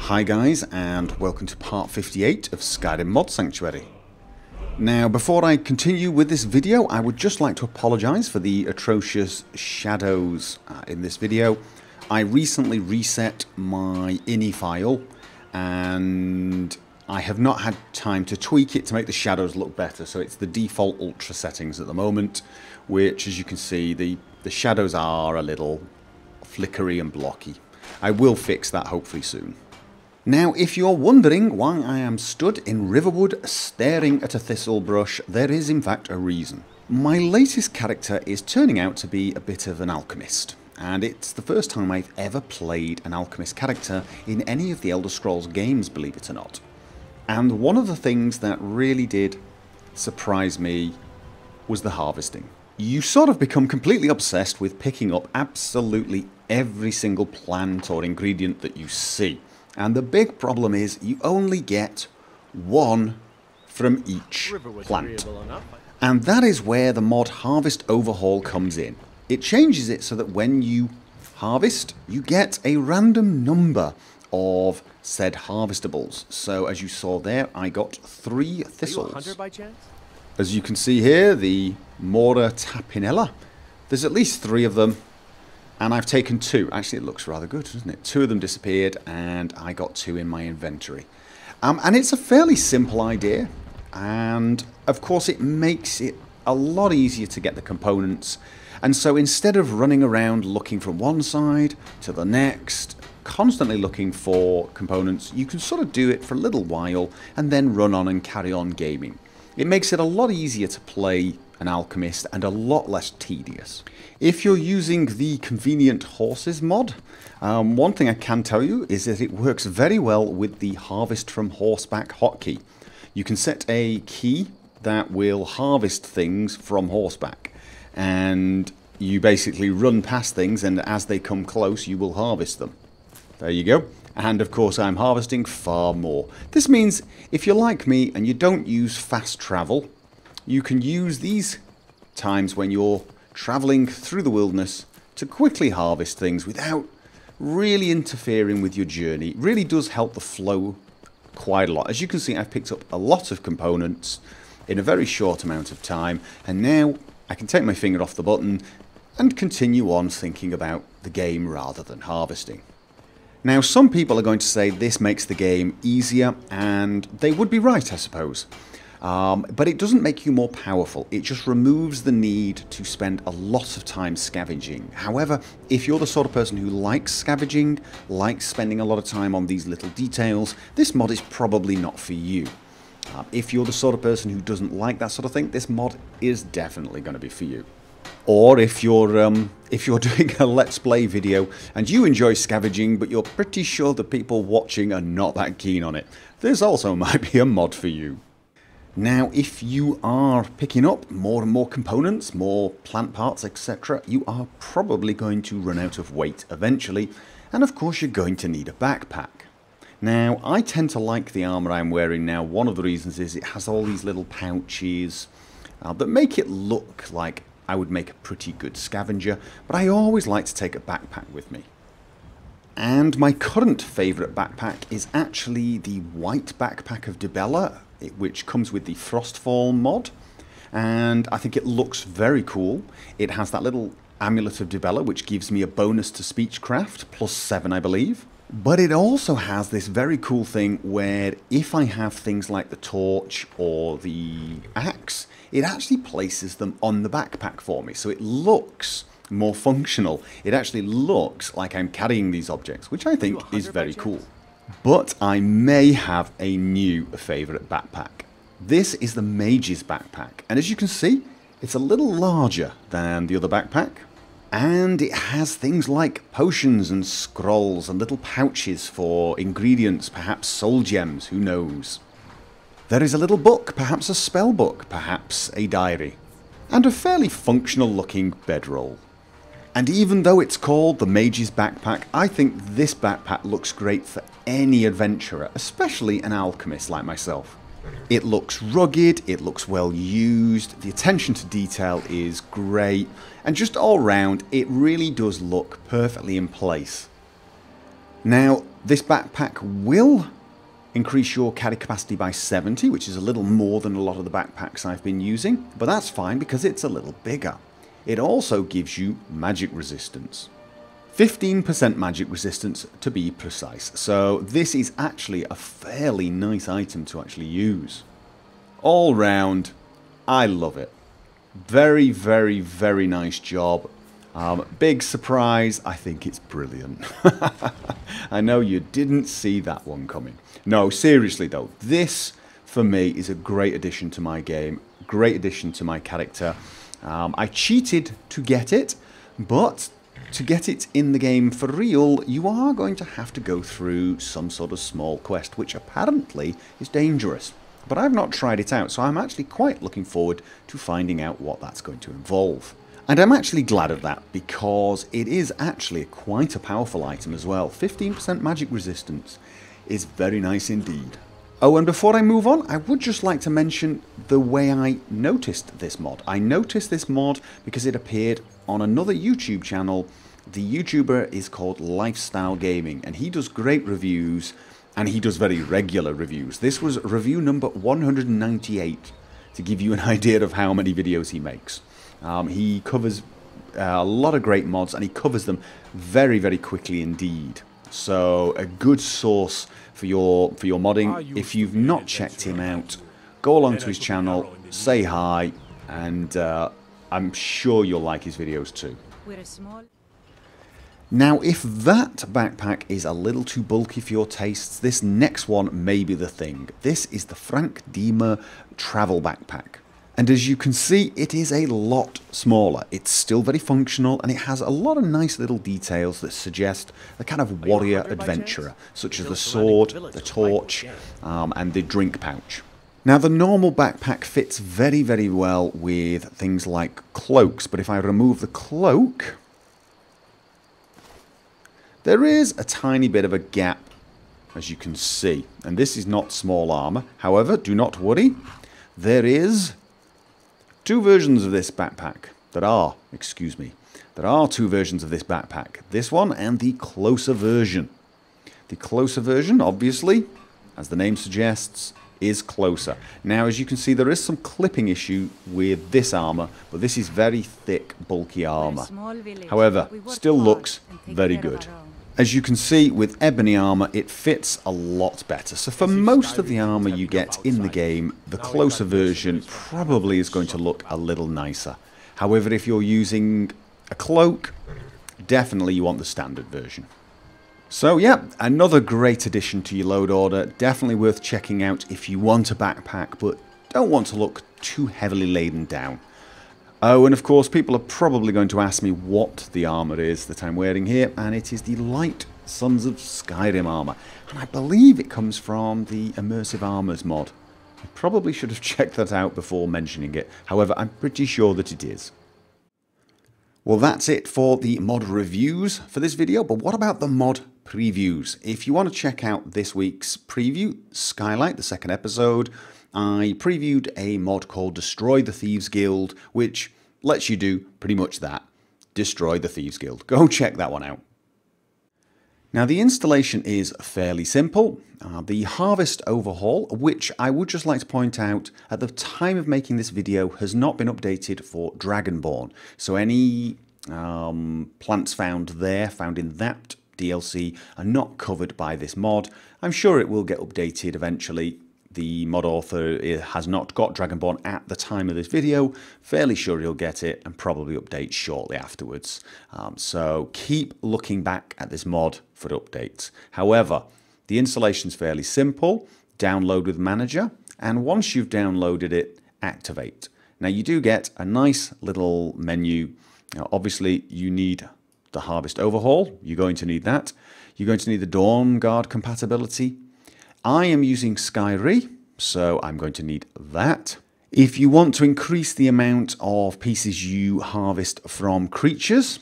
Hi guys, and welcome to part 58 of Skyrim Mod Sanctuary. Now, before I continue with this video, I would just like to apologise for the atrocious shadows in this video. I recently reset my ini file, and I have not had time to tweak it to make the shadows look better, so it's the default ultra settings at the moment, which, as you can see, the shadows are a little flickery and blocky. I will fix that hopefully soon. Now, if you're wondering why I am stood in Riverwood staring at a thistle brush, there is in fact a reason. My latest character is turning out to be a bit of an alchemist, and it's the first time I've ever played an alchemist character in any of the Elder Scrolls games, believe it or not. And one of the things that really did surprise me was the harvesting. You sort of become completely obsessed with picking up absolutely every single plant or ingredient that you see. And the big problem is you only get one from each plant. And that is where the mod Harvest Overhaul comes in. It changes it so that when you harvest, you get a random number of said harvestables. So as you saw there, I got 3 thistles. Are you a hunter by chance? As you can see here, the Mora Tapinella. There's at least 3 of them. And I've taken 2. Actually, it looks rather good, doesn't it? 2 of them disappeared, and I got 2 in my inventory. And it's a fairly simple idea. And, of course, it makes it a lot easier to get the components. And so instead of running around looking from one side to the next, constantly looking for components, you can sort of do it for a little while and then run on and carry on gaming. It makes it a lot easier to play an alchemist and a lot less tedious. If you're using the convenient horses mod, one thing I can tell you is that it works very well with the harvest from horseback hotkey. You can set a key that will harvest things from horseback, and you basically run past things, and as they come close you will harvest them. There you go. And of course I'm harvesting far more. This means if you're like me and you don't use fast travel, you can use these times when you're travelling through the wilderness to quickly harvest things without really interfering with your journey. It really does help the flow quite a lot. As you can see, I've picked up a lot of components in a very short amount of time, and now I can take my finger off the button and continue on thinking about the game rather than harvesting. Now, some people are going to say this makes the game easier, and they would be right, I suppose. But it doesn't make you more powerful. It just removes the need to spend a lot of time scavenging. However, if you're the sort of person who likes scavenging, likes spending a lot of time on these little details, this mod is probably not for you. If you're the sort of person who doesn't like that sort of thing, this mod is definitely going to be for you. Or if you're doing a Let's Play video and you enjoy scavenging, but you're pretty sure the people watching are not that keen on it, this also might be a mod for you. Now, if you are picking up more and more components, more plant parts, etc., you are probably going to run out of weight eventually, and of course you're going to need a backpack. Now, I tend to like the armour I'm wearing now. One of the reasons is it has all these little pouches that make it look like I would make a pretty good scavenger, but I always like to take a backpack with me. And my current favourite backpack is actually the white backpack of Dibella, which comes with the Frostfall mod, and I think it looks very cool. It has that little amulet of Dibella, which gives me a bonus to speechcraft, +7 I believe. But it also has this very cool thing where if I have things like the torch or the axe, it actually places them on the backpack for me, so it looks more functional. It actually looks like I'm carrying these objects, which I think is very cool. But I may have a new favourite backpack. This is the Mage's backpack, and as you can see, it's a little larger than the other backpack, and it has things like potions and scrolls and little pouches for ingredients, perhaps soul gems, who knows. There is a little book, perhaps a spell book, perhaps a diary, and a fairly functional looking bedroll. And even though it's called the Mage's backpack, I think this backpack looks great for any adventurer, especially an alchemist like myself. It looks rugged, it looks well used, the attention to detail is great, and just all round it really does look perfectly in place. Now, This backpack will increase your carry capacity by 70, which is a little more than a lot of the backpacks I've been using, but that's fine because it's a little bigger. It also gives you magic resistance. 15% magic resistance to be precise, so this is actually a fairly nice item to actually use. All round, I love it. Very, very, very nice job. Big surprise, I think it's brilliant. I know you didn't see that one coming. No, seriously though, this for me is a great addition to my game, great addition to my character. I cheated to get it, but to get it in the game for real, you are going to have to go through some sort of small quest, which apparently is dangerous. But I've not tried it out, so I'm actually quite looking forward to finding out what that's going to involve. And I'm actually glad of that, because it is actually quite a powerful item as well. 15% magic resistance is very nice indeed. Oh, and before I move on, I would just like to mention the way I noticed this mod. I noticed this mod because it appeared on another YouTube channel. The YouTuber is called Lifestyle Gaming, and he does great reviews, and he does very regular reviews. This was review number 198, to give you an idea of how many videos he makes. He covers a lot of great mods, and he covers them very, very quickly indeed. So a good source for your modding. If you've not checked him out, go along to his channel, say hi, and I'm sure you'll like his videos too. Now, if that backpack is a little too bulky for your tastes, this next one may be the thing. This is the FrankDema travel backpack. And as you can see, it is a lot smaller. It's still very functional, and it has a lot of nice little details that suggest a kind of warrior adventurer, such as the sword, the torch, and the drink pouch. Now, the normal backpack fits very, very well with things like cloaks, but if I remove the cloak, there is a tiny bit of a gap, as you can see. And this is not small armor. However, do not worry. There is two versions of this backpack. There are two versions of this backpack. This one and the closer version. The closer version, obviously, as the name suggests, is closer. Now, as you can see, there is some clipping issue with this armor, but this is very thick, bulky armor. However, still looks very good. As you can see, with ebony armor, it fits a lot better. So for most of the armor you get in the game, the closer version probably is going to look a little nicer. However, if you're using a cloak, definitely you want the standard version. So yeah, another great addition to your load order. Definitely worth checking out if you want a backpack, but don't want to look too heavily laden down. Oh, and of course, people are probably going to ask me what the armor is that I'm wearing here, and it is the light Sons of Skyrim armor. And I believe it comes from the Immersive Armors mod. I probably should have checked that out before mentioning it. However, I'm pretty sure that it is. Well, that's it for the mod reviews for this video, but what about the mod previews? If you want to check out this week's preview, Skylight, the second episode, I previewed a mod called Destroy the Thieves Guild, which lets you do pretty much that. Destroy the Thieves Guild. Go check that one out. Now, the installation is fairly simple. The Harvest Overhaul, which I would just like to point out, at the time of making this video, has not been updated for Dragonborn. So any plants found in that DLC, are not covered by this mod. I'm sure it will get updated eventually. The mod author has not got Dragonborn at the time of this video. Fairly sure he'll get it and probably update shortly afterwards. So keep looking back at this mod for updates. However, the installation's fairly simple. Download with Manager, and once you've downloaded it, activate. Now you do get a nice little menu. Now, obviously you need the Harvest Overhaul. You're going to need that. You're going to need the Dawn Guard compatibility. I am using Skyrim, so I'm going to need that. If you want to increase the amount of pieces you harvest from creatures,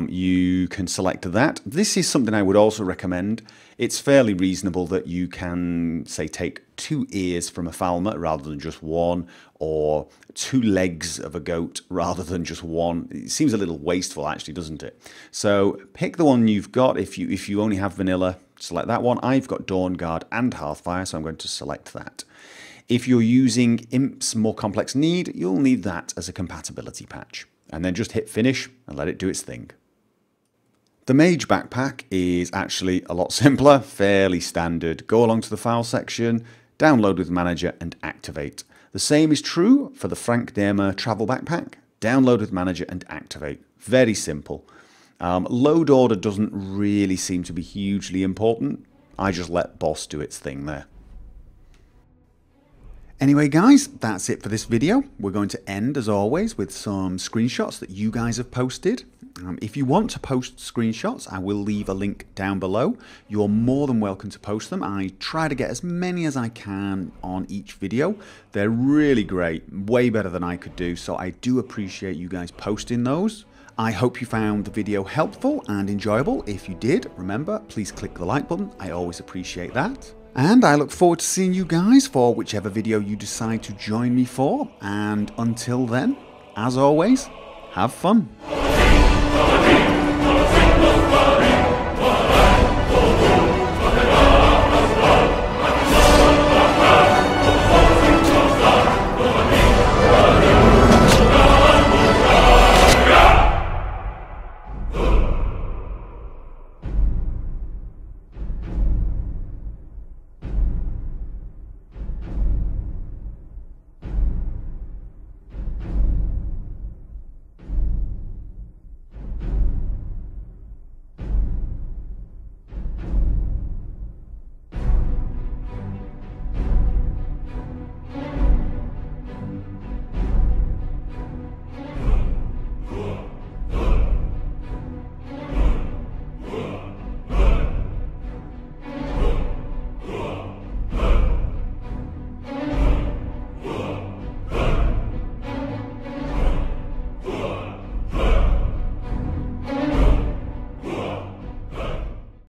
you can select that. This is something I would also recommend. It's fairly reasonable that you can, say, take 2 ears from a falmer rather than just one, or 2 legs of a goat rather than just one. It seems a little wasteful, actually, doesn't it? So pick the one you've got. If you only have vanilla, select that one. I've got Dawnguard and Hearthfire, so I'm going to select that. If you're using Imp's More Complex Need, you'll need that as a compatibility patch. And then just hit finish and let it do its thing. The Mage backpack is actually a lot simpler, fairly standard. Go along to the file section, download with Manager and activate. The same is true for the FrankDema travel backpack. Download with Manager and activate. Very simple. Load order doesn't really seem to be hugely important. I just let Boss do its thing there. Anyway guys, that's it for this video. We're going to end as always with some screenshots that you guys have posted. If you want to post screenshots, I will leave a link down below. You're more than welcome to post them. I try to get as many as I can on each video. They're really great, way better than I could do, so I do appreciate you guys posting those. I hope you found the video helpful and enjoyable. If you did, remember, please click the like button. I always appreciate that. And I look forward to seeing you guys for whichever video you decide to join me for. And until then, as always, have fun.